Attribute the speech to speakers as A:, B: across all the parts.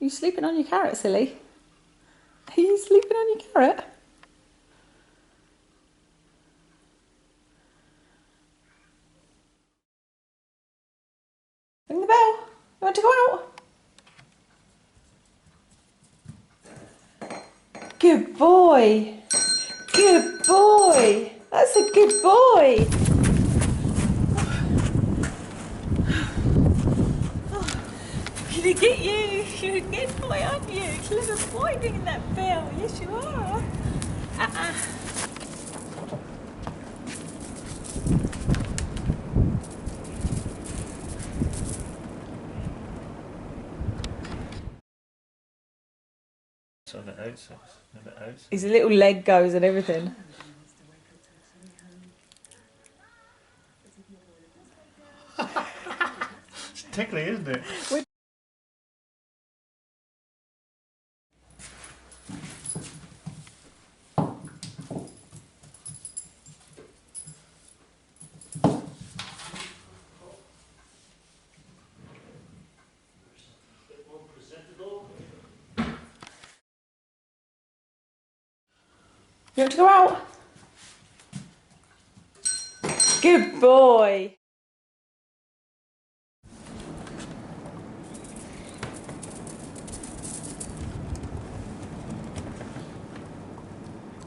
A: You sleeping on your carrot, silly? Are you sleeping on your carrot? Ring the bell. You want to go out? Good boy. Good boy. That's a good boy. Can he get you? You're a good boy, aren't you? Clever boy ringing that bell. Yes, you are.
B: So the outside.
A: His little leg goes and everything.
B: It's tickly, isn't it?
A: You want to go out? Good boy.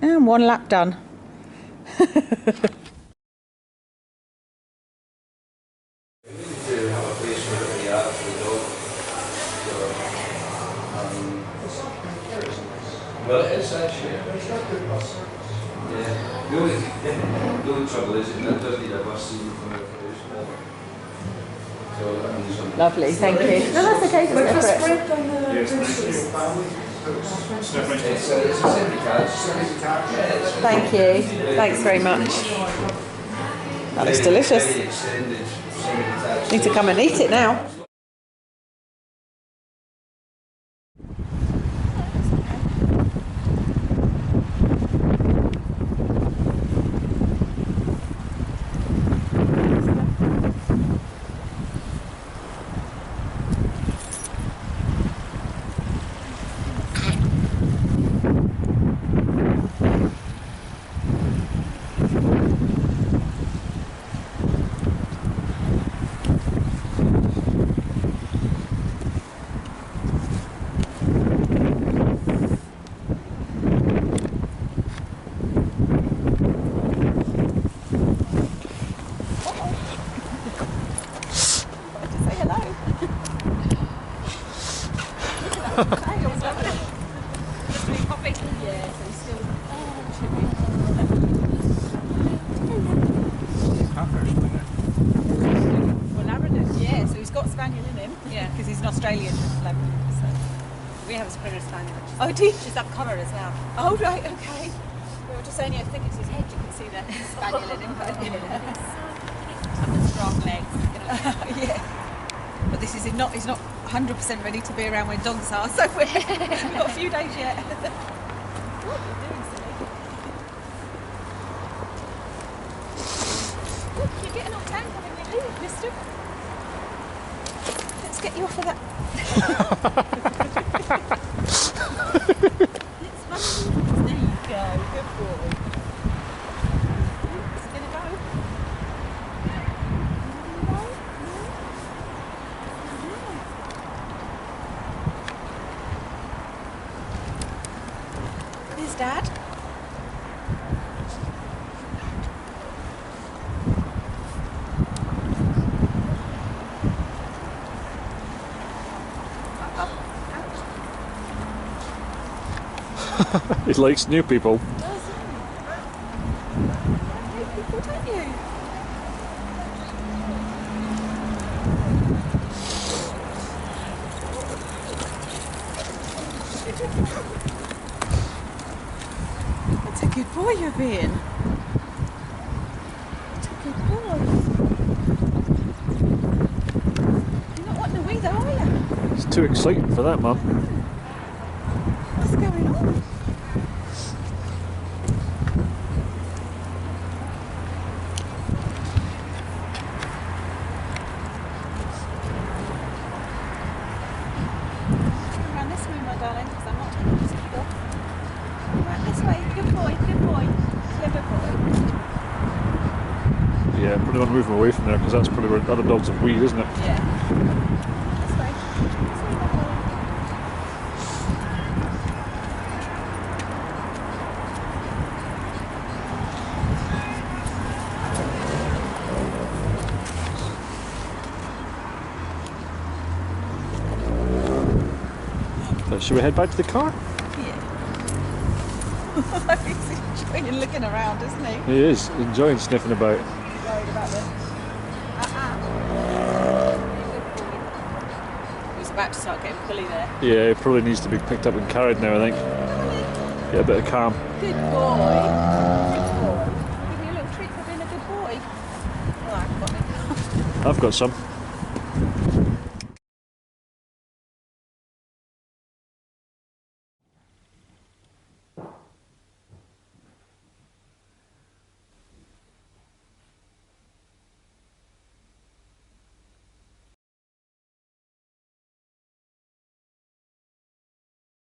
A: And one lap done.
C: Well, it is actually. Yeah. The only trouble is it does need a bus seat from the so
A: Lovely, thank you. No, that's okay. It's separate.
C: It's a semi-detached.
A: Thank you. Thanks very much. That looks delicious. Need to come and eat it now. Yeah, so he's got Spaniel in him. Yeah, because he's an Australian Labradoodle. So
D: We have a Springer Spaniel.
A: oh, do you?
D: She's that colour as well.
A: Oh, right, okay.
D: We were just saying, I think it's his head. You can see the Spaniel in him. And the strong legs.
A: Yeah. But this is not. He's not 100% ready to be around when dogs are. So we've got a few days yet. What are you doing, silly? Look, you're getting off tank having you leave, mister. Let's get you off of that. There you go. Good boy. It's gonna go. Here's Dad.
B: He likes new people.
A: Does he? You like people, don't you? That's a good boy you're being. That's a good boy. You're not wanting to wee though, are you?
B: It's too exciting for that, Mum.
A: What's going on? Around this this way. Good boy, good boy. Clever boy.
B: Yeah, probably want to move him away from there because that's probably where other dogs have weed, isn't it?
A: Yeah. This way. This way, good boy.
B: So should we head back to the car?
A: Yeah. He's enjoying looking around, isn't he?
B: He is enjoying sniffing about.
A: Worried about this.
D: He was about to start getting pulley there.
B: Yeah, he probably needs to be picked up and carried now, I think. Yeah, a bit of calm.
A: Good boy. Good boy. Give you a little treat for being a good boy. Oh, I've got it.
B: I've got some.